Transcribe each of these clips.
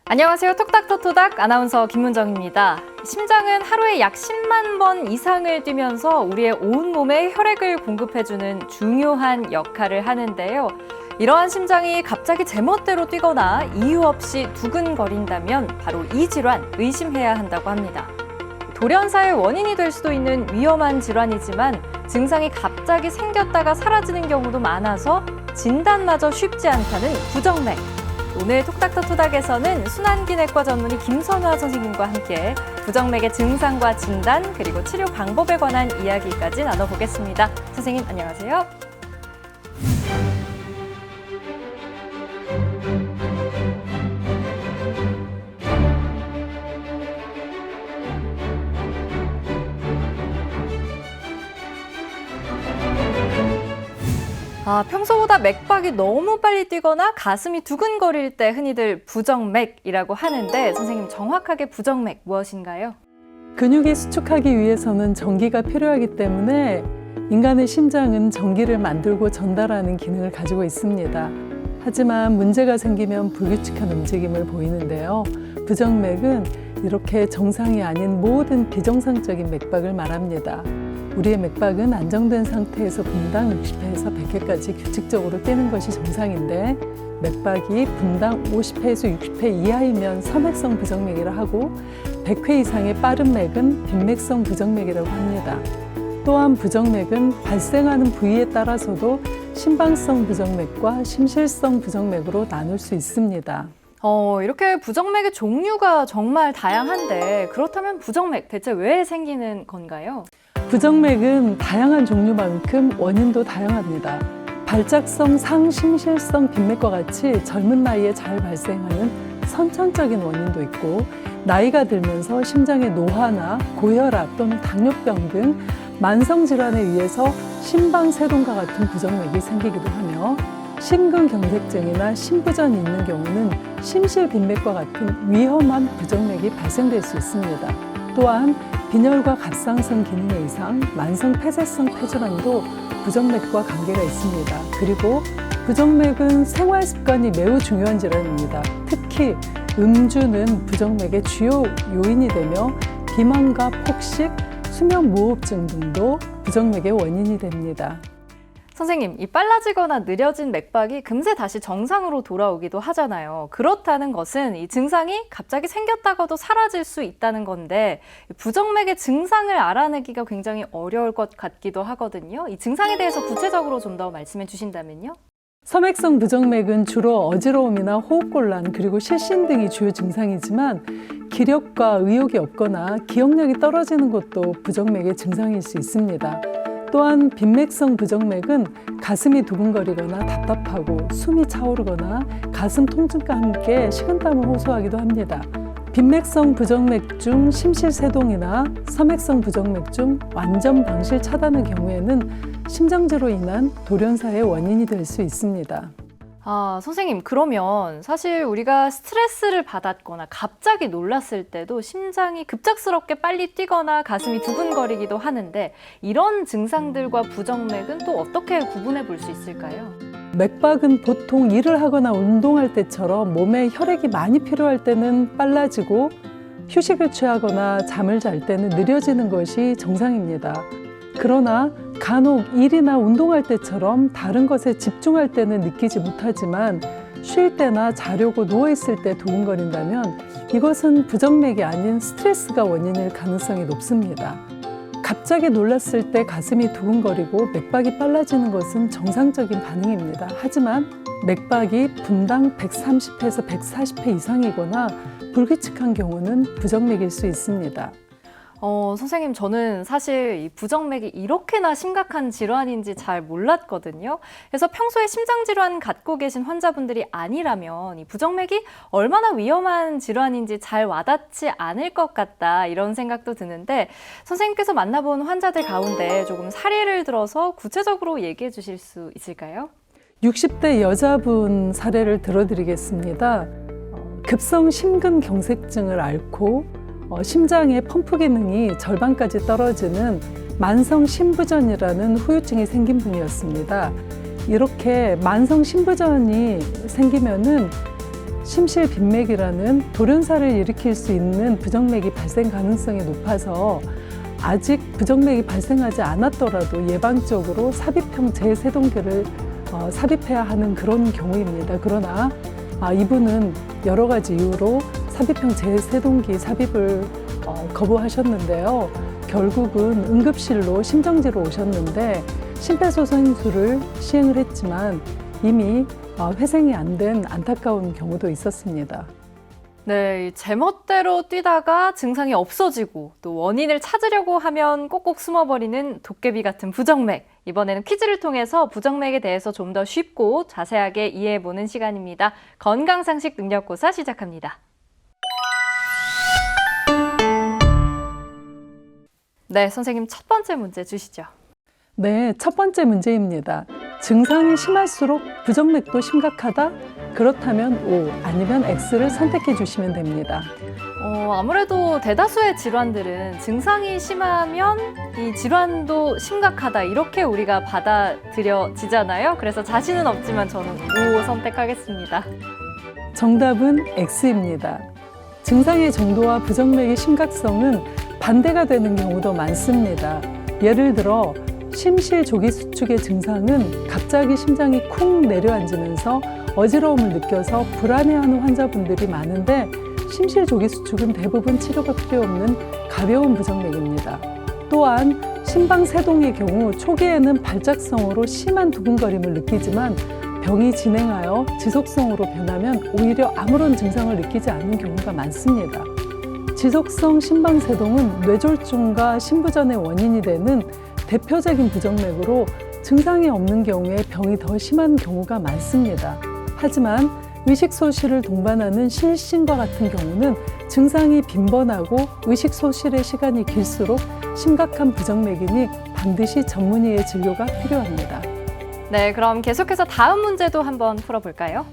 안녕하세요. 톡닥터토닥 아나운서 김문정입니다. 심장은 하루에 약 10만 번 이상을 뛰면서 우리의 온몸에 혈액을 공급해주는 중요한 역할을 하는데요. 이러한 심장이 갑자기 제멋대로 뛰거나 이유 없이 두근거린다면 바로 이 질환 의심해야 한다고 합니다. 돌연사의 원인이 될 수도 있는 위험한 질환이지만 증상이 갑자기 생겼다가 사라지는 경우도 많아서 진단마저 쉽지 않다는 부정맥. 오늘 톡닥터토닥에서는 순환기내과 전문의 김선화 선생님과 함께 부정맥의 증상과 진단 그리고 치료 방법에 관한 이야기까지 나눠보겠습니다. 선생님 안녕하세요. 평소보다 맥박이 너무 빨리 뛰거나 가슴이 두근거릴 때 흔히들 부정맥이라고 하는데 선생님 정확하게 부정맥 무엇인가요? 근육이 수축하기 위해서는 전기가 필요하기 때문에 인간의 심장은 전기를 만들고 전달하는 기능을 가지고 있습니다. 하지만 문제가 생기면 불규칙한 움직임을 보이는데요. 부정맥은 이렇게 정상이 아닌 모든 비정상적인 맥박을 말합니다. 우리의 맥박은 안정된 상태에서 분당 60회에서 100회까지 규칙적으로 뛰는 것이 정상인데 맥박이 분당 50회에서 60회 이하이면 섬액성 부정맥이라 하고 100회 이상의 빠른 맥은 빈맥성 부정맥이라고 합니다. 또한 부정맥은 발생하는 부위에 따라서도 심방성 부정맥과 심실성 부정맥으로 나눌 수 있습니다. 이렇게 부정맥의 종류가 정말 다양한데 그렇다면 부정맥 대체 왜 생기는 건가요? 부정맥은 다양한 종류만큼 원인도 다양합니다. 발작성 상심실성 빈맥과 같이 젊은 나이에 잘 발생하는 선천적인 원인도 있고 나이가 들면서 심장의 노화나 고혈압 또는 당뇨병 등 만성질환에 의해서 심방세동과 같은 부정맥이 생기기도 하며 심근경색증이나 심부전이 있는 경우는 심실빈맥과 같은 위험한 부정맥이 발생될 수 있습니다. 또한 빈혈과 갑상선 기능의 이상, 만성 폐쇄성 폐질환도 부정맥과 관계가 있습니다. 그리고 부정맥은 생활 습관이 매우 중요한 질환입니다. 특히 음주는 부정맥의 주요 요인이 되며 비만과 폭식, 수면무호흡증 등도 부정맥의 원인이 됩니다. 선생님, 이 빨라지거나 느려진 맥박이 금세 다시 정상으로 돌아오기도 하잖아요. 그렇다는 것은 이 증상이 갑자기 생겼다가도 사라질 수 있다는 건데 부정맥의 증상을 알아내기가 굉장히 어려울 것 같기도 하거든요. 이 증상에 대해서 구체적으로 좀 더 말씀해 주신다면요. 섬액성 부정맥은 주로 어지러움이나 호흡곤란 그리고 실신 등이 주요 증상이지만 기력과 의욕이 없거나 기억력이 떨어지는 것도 부정맥의 증상일 수 있습니다. 또한 빈맥성 부정맥은 가슴이 두근거리거나 답답하고 숨이 차오르거나 가슴 통증과 함께 식은땀을 호소하기도 합니다. 빈맥성 부정맥 중 심실세동이나 섬액성 부정맥 중 완전 방실 차단의 경우에는 심장지로 인한 돌연사의 원인이 될 수 있습니다. 선생님, 그러면 사실 우리가 스트레스를 받았거나 갑자기 놀랐을 때도 심장이 급작스럽게 빨리 뛰거나 가슴이 두근거리기도 하는데 이런 증상들과 부정맥은 또 어떻게 구분해 볼 수 있을까요? 맥박은 보통 일을 하거나 운동할 때처럼 몸에 혈액이 많이 필요할 때는 빨라지고 휴식을 취하거나 잠을 잘 때는 느려지는 것이 정상입니다. 그러나 간혹 일이나 운동할 때처럼 다른 것에 집중할 때는 느끼지 못하지만 쉴 때나 자려고 누워있을 때 두근거린다면 이것은 부정맥이 아닌 스트레스가 원인일 가능성이 높습니다. 갑자기 놀랐을 때 가슴이 두근거리고 맥박이 빨라지는 것은 정상적인 반응입니다. 하지만 맥박이 분당 130회에서 140회 이상이거나 불규칙한 경우는 부정맥일 수 있습니다. 선생님, 저는 사실 이 부정맥이 이렇게나 심각한 질환인지 잘 몰랐거든요. 그래서 평소에 심장질환 갖고 계신 환자분들이 아니라면 이 부정맥이 얼마나 위험한 질환인지 잘 와닿지 않을 것 같다 이런 생각도 드는데 선생님께서 만나본 환자들 가운데 조금 사례를 들어서 구체적으로 얘기해 주실 수 있을까요? 60대 여자분 사례를 들어드리겠습니다. 급성 심근경색증을 앓고 심장의 펌프 기능이 절반까지 떨어지는 만성 심부전이라는 후유증이 생긴 분이었습니다. 이렇게 만성 심부전이 생기면은 심실빈맥이라는 돌연사를 일으킬 수 있는 부정맥이 발생 가능성이 높아서 아직 부정맥이 발생하지 않았더라도 예방적으로 삽입형 제세동기를 삽입해야 하는 그런 경우입니다. 그러나 이분은 여러 가지 이유로 삽입형 제세동기 삽입을 거부하셨는데요. 결국은 응급실로 심정지로 오셨는데 심폐소생술을 시행을 했지만 이미 회생이 안 된 안타까운 경우도 있었습니다. 네, 제멋대로 뛰다가 증상이 없어지고 또 원인을 찾으려고 하면 꼭꼭 숨어버리는 도깨비 같은 부정맥. 이번에는 퀴즈를 통해서 부정맥에 대해서 좀 더 쉽고 자세하게 이해해보는 시간입니다. 건강상식 능력고사 시작합니다. 네, 선생님 첫 번째 문제 주시죠. 네, 첫 번째 문제입니다. 증상이 심할수록 부정맥도 심각하다? 그렇다면 O, 아니면 X를 선택해 주시면 됩니다. 아무래도 대다수의 질환들은 증상이 심하면 이 질환도 심각하다 이렇게 우리가 받아들여지잖아요. 그래서 자신은 없지만 저는 O 선택하겠습니다. 정답은 X입니다. 증상의 정도와 부정맥의 심각성은 반대가 되는 경우도 많습니다. 예를 들어 심실조기수축의 증상은 갑자기 심장이 쿵 내려앉으면서 어지러움을 느껴서 불안해하는 환자분들이 많은데 심실조기수축은 대부분 치료가 필요 없는 가벼운 부정맥입니다. 또한 심방세동의 경우 초기에는 발작성으로 심한 두근거림을 느끼지만 병이 진행하여 지속성으로 변하면 오히려 아무런 증상을 느끼지 않는 경우가 많습니다. 지속성 심방세동은 뇌졸중과 심부전의 원인이 되는 대표적인 부정맥으로 증상이 없는 경우에 병이 더 심한 경우가 많습니다. 하지만 의식소실을 동반하는 실신과 같은 경우는 증상이 빈번하고 의식소실의 시간이 길수록 심각한 부정맥이니 반드시 전문의의 진료가 필요합니다. 네, 그럼 계속해서 다음 문제도 한번 풀어볼까요?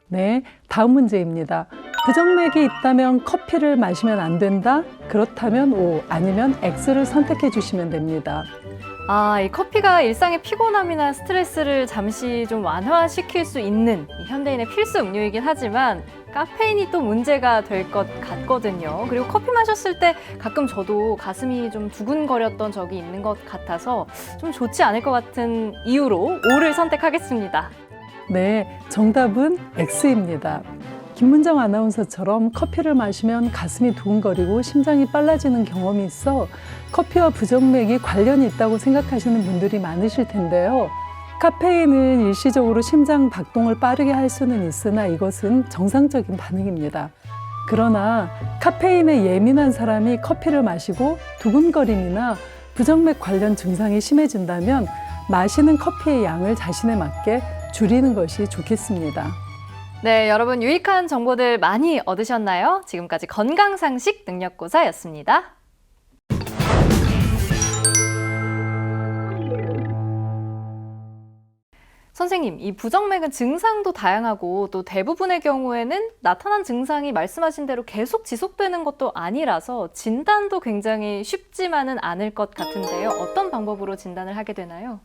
네, 다음 문제입니다. 부정맥이 있다면 커피를 마시면 안 된다? 그렇다면 O, 아니면 X를 선택해 주시면 됩니다. 이 커피가 일상의 피곤함이나 스트레스를 잠시 좀 완화시킬 수 있는 현대인의 필수 음료이긴 하지만 카페인이 또 문제가 될 것 같거든요. 그리고 커피 마셨을 때 가끔 저도 가슴이 좀 두근거렸던 적이 있는 것 같아서 좀 좋지 않을 것 같은 이유로 O를 선택하겠습니다. 네, 정답은 X입니다. 김문정 아나운서처럼 커피를 마시면 가슴이 두근거리고 심장이 빨라지는 경험이 있어 커피와 부정맥이 관련이 있다고 생각하시는 분들이 많으실 텐데요. 카페인은 일시적으로 심장 박동을 빠르게 할 수는 있으나 이것은 정상적인 반응입니다. 그러나 카페인에 예민한 사람이 커피를 마시고 두근거림이나 부정맥 관련 증상이 심해진다면 마시는 커피의 양을 자신에 맞게 줄이는 것이 좋겠습니다. 네, 여러분 유익한 정보들 많이 얻으셨나요? 지금까지 건강상식 능력고사였습니다. 선생님, 이 부정맥은 증상도 다양하고 또 대부분의 경우에는 나타난 증상이 말씀하신 대로 계속 지속되는 것도 아니라서 진단도 굉장히 쉽지만은 않을 것 같은데요. 어떤 방법으로 진단을 하게 되나요?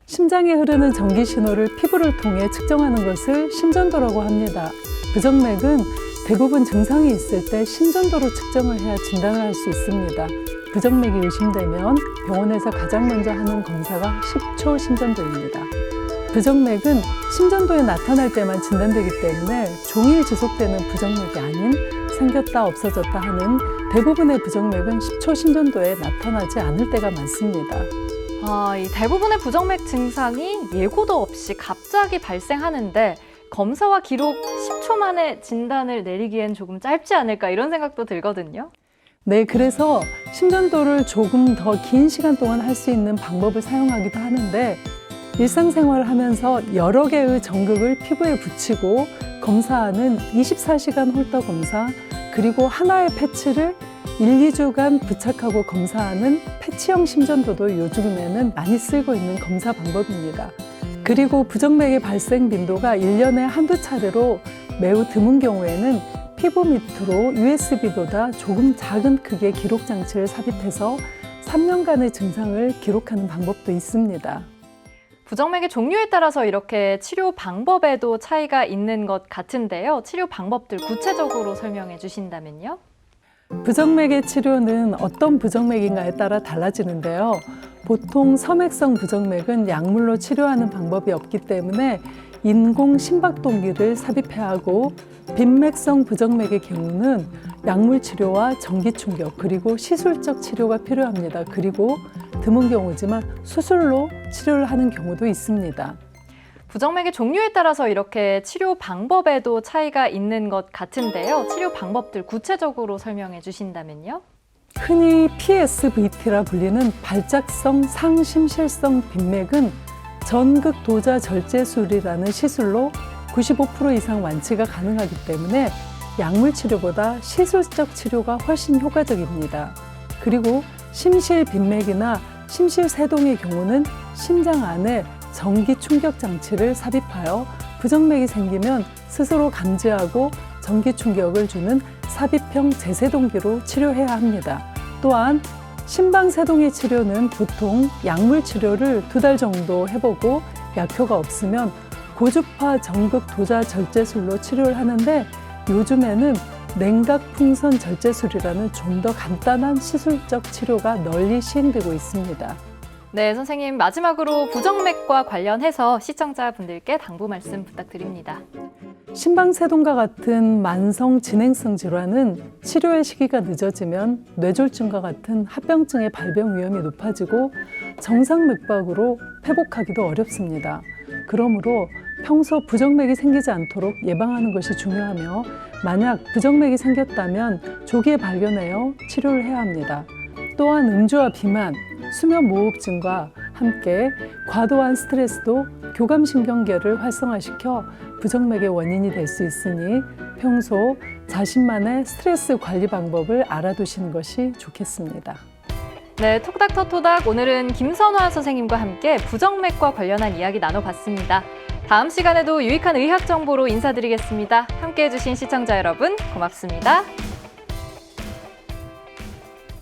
심장에 흐르는 전기 신호를 피부를 통해 측정하는 것을 심전도라고 합니다. 부정맥은 대부분 증상이 있을 때 심전도로 측정을 해야 진단을 할 수 있습니다. 부정맥이 의심되면 병원에서 가장 먼저 하는 검사가 10초 심전도입니다. 부정맥은 심전도에 나타날 때만 진단되기 때문에 종일 지속되는 부정맥이 아닌 생겼다 없어졌다 하는 대부분의 부정맥은 10초 심전도에 나타나지 않을 때가 많습니다. 이 대부분의 부정맥 증상이 예고도 없이 갑자기 발생하는데 검사와 기록 10초 만에 진단을 내리기엔 조금 짧지 않을까 이런 생각도 들거든요. 네, 그래서 심전도를 조금 더 긴 시간 동안 할 수 있는 방법을 사용하기도 하는데 일상생활을 하면서 여러 개의 전극을 피부에 붙이고 검사하는 24시간 홀더 검사 그리고 하나의 패치를 1, 2주간 부착하고 검사하는 패치형 심전도도 요즘에는 많이 쓰고 있는 검사 방법입니다. 그리고 부정맥의 발생 빈도가 1년에 한두 차례로 매우 드문 경우에는 피부 밑으로 USB보다 조금 작은 크기의 기록 장치를 삽입해서 3년간의 증상을 기록하는 방법도 있습니다. 부정맥의 종류에 따라서 이렇게 치료 방법에도 차이가 있는 것 같은데요. 치료 방법들 구체적으로 설명해 주신다면요? 부정맥의 치료는 어떤 부정맥인가에 따라 달라지는데요. 보통 섬액성 부정맥은 약물로 치료하는 방법이 없기 때문에 인공 심박동기를 삽입해야 하고, 빈맥성 부정맥의 경우는 약물 치료와 전기 충격 그리고 시술적 치료가 필요합니다. 그리고 드문 경우지만 수술로 치료를 하는 경우도 있습니다. 부정맥의 종류에 따라서 이렇게 치료 방법에도 차이가 있는 것 같은데요. 치료 방법들 구체적으로 설명해 주신다면요? 흔히 PSVT라 불리는 발작성 상심실성 빈맥은 전극 도자 절제술이라는 시술로 95% 이상 완치가 가능하기 때문에 약물 치료보다 시술적 치료가 훨씬 효과적입니다. 그리고 심실 빈맥이나 심실 세동의 경우는 심장 안에 전기 충격 장치를 삽입하여 부정맥이 생기면 스스로 감지하고 전기 충격을 주는 삽입형 제세동기로 치료해야 합니다. 또한 심방세동의 치료는 보통 약물 치료를 2달 정도 해보고 약효가 없으면 고주파 전극 도자 절제술로 치료를 하는데, 요즘에는 냉각풍선 절제술이라는 좀 더 간단한 시술적 치료가 널리 시행되고 있습니다. 네, 선생님 마지막으로 부정맥과 관련해서 시청자분들께 당부 말씀 부탁드립니다. 심방세동과 같은 만성 진행성 질환은 치료의 시기가 늦어지면 뇌졸중과 같은 합병증의 발병 위험이 높아지고 정상 맥박으로 회복하기도 어렵습니다. 그러므로 평소 부정맥이 생기지 않도록 예방하는 것이 중요하며, 만약 부정맥이 생겼다면 조기에 발견하여 치료를 해야 합니다. 또한 음주와 비만, 수면무호흡증과 함께 과도한 스트레스도 교감신경계를 활성화시켜 부정맥의 원인이 될 수 있으니 평소 자신만의 스트레스 관리 방법을 알아두시는 것이 좋겠습니다. 네, 톡닥터토닥 오늘은 김선화 선생님과 함께 부정맥과 관련한 이야기 나눠봤습니다. 다음 시간에도 유익한 의학 정보로 인사드리겠습니다. 함께해 주신 시청자 여러분 고맙습니다.